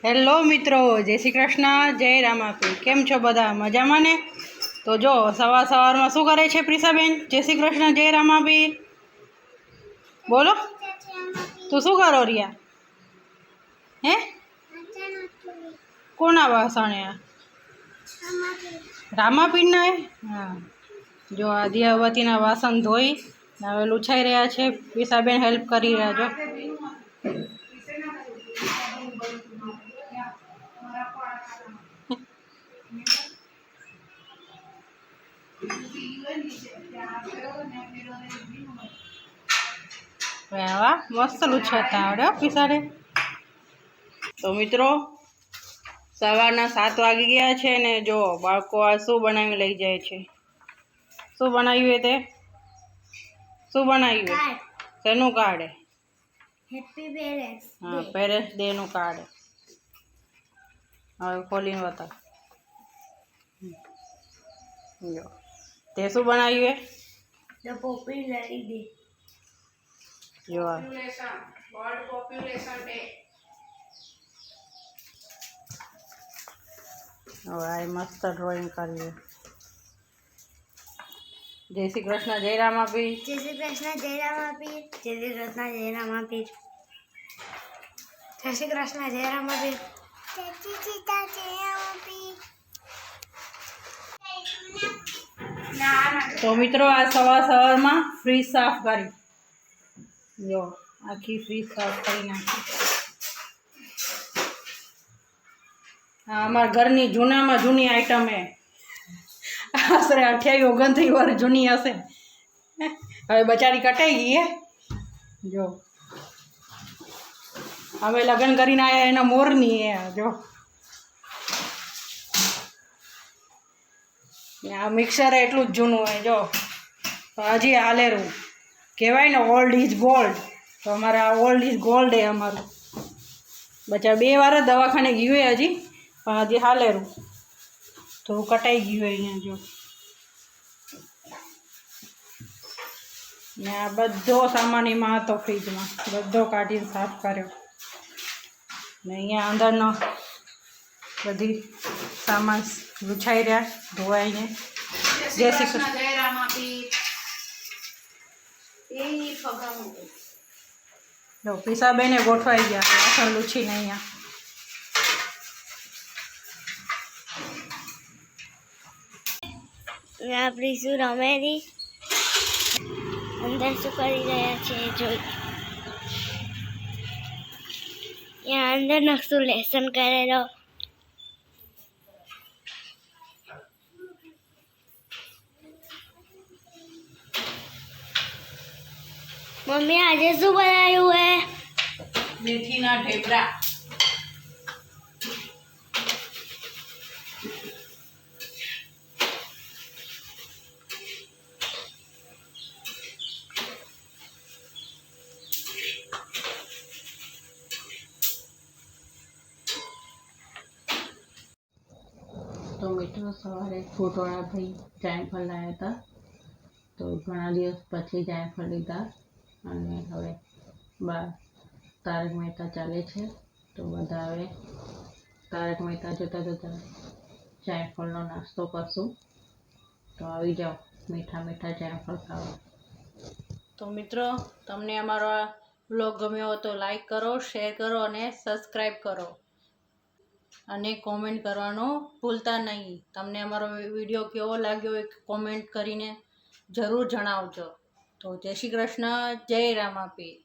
Hello મિત્રો, જય શ્રી કૃષ્ણ, જય રામાપીર। કેમ છો બધા? મજામાં ને? તો જો સવારમાં શું કરે છે પ્રિસાબેન? જય શ્રી કૃષ્ણ, જય રામાપીર બોલો। તું શું કરો રિયા? હે કોના વાસણે? રામાપીરના હે? હા, જો આ દિયાવતીના વાસણ ધોઈ હવે લૂછાઈ રહ્યા છે। પ્રિસાબેન હેલ્પ કરી રહ્યા છો। વાહ, મસ્ત લૂછાતા આવડે હો પિસાડે। તો મિત્રો સવારના 7 વાગી ગયા છે ને જો બાળકો આ શું બનાવી લઈ જાય છે। શું બનાવ્યું તે? શું બનાવ્યું? શેનું કાર્ડ? Happy parents day. હા, પેરેન્ટ્સ ડે નું કાર્ડ। હવે ખોલીને બતાવ। જો તે શું બનાવ્યું? The population day. જો વર્લ્ડ પોપ્યુલેશન ડે। હવે આ મસ્ત ડ્રોઈંગ કર્યું। જય શ્રી કૃષ્ણ, જય રામાપીર। જય શ્રી કૃષ્ણ, જય રામાપીર। જય શ્રી કૃષ્ણ, જય રામાપીર। જય શ્રી કૃષ્ણ, જય રામાપીર। જય શ્રી કૃષ્ણ, જય રામાપીર। તો મિત્રો આ સવારમાં ફ્રીજ સાફ કરી, જો આખી ફ્રીજ સાફ કરી નાખી। હા, અમારા ઘરની જૂનામાં જૂની આઈટમ હે, આશરે 28-29 વર્ષ જૂની હશે। હવે બચારી કટાઈ ગઈ હે। જો અમે લગ્ન કરીને આવ્યા એના મોરની હે। જો આ મિક્સર એટલું જ જૂનું હોય, જો હજી હાલેરું કહેવાય ને ઓલ્ડ ઇઝ ગોલ્ડ। તો અમારે આ ઓલ્ડ ઇઝ ગોલ્ડ હે અમારું। બચા 2 વાર જ દવાખાને ગયું હોય હજી, પણ હજી હાલેરું તો કટાઈ ગયું હોય અહીંયા। જો ને આ બધો સામાન એમાં હતો ફ્રીજમાં, બધો કાઢીને સાફ કર્યો ને અહીંયા અંદરનો બધી સામાન લૂછાઈ રહ્યા ધોવાઈને। જય શ્રી કૃષ્ણ, જય રામાપીર। જો પીસાબેને ગોઠવાઈ ગયા વાસણ લૂછીને અહીંયા। આપણી શું રમેલી અંદર શું કરી રહ્યા છે જોઈ। ત્યાં અંદર નકશું લેસન કરેલો। મમ્મી આજે શું બનાવ્યું હે? મેથીના ઢેબરા। તો મિત્રો સવારે ફૂટવાળા ભાઈ જાયફળ લાવ્યા હતા, તો ઘણા દિવસ પછી જાયફળ લીધા અને હવે બહાર તારક મહેતા ચાલે છે, તો બધા હવે તારક મહેતા જોતા જોતા જાયફળનો નાસ્તો કરશું। તો આવી જાઓ મીઠા મીઠા જાયફળ ખાવા। તો મિત્રો તમને અમારો આ વ્લોગ ગમ્યો હોય તો લાઈક કરો, શેર કરો અને સબસ્ક્રાઈબ કરો અને કોમેન્ટ કરવાનું ભૂલતા નહીં। તમને અમારો વિડીયો કેવો લાગ્યો એ કોમેન્ટ કરીને જરૂર જણાવજો। તો જય શ્રી કૃષ્ણ, જય રામાપીર।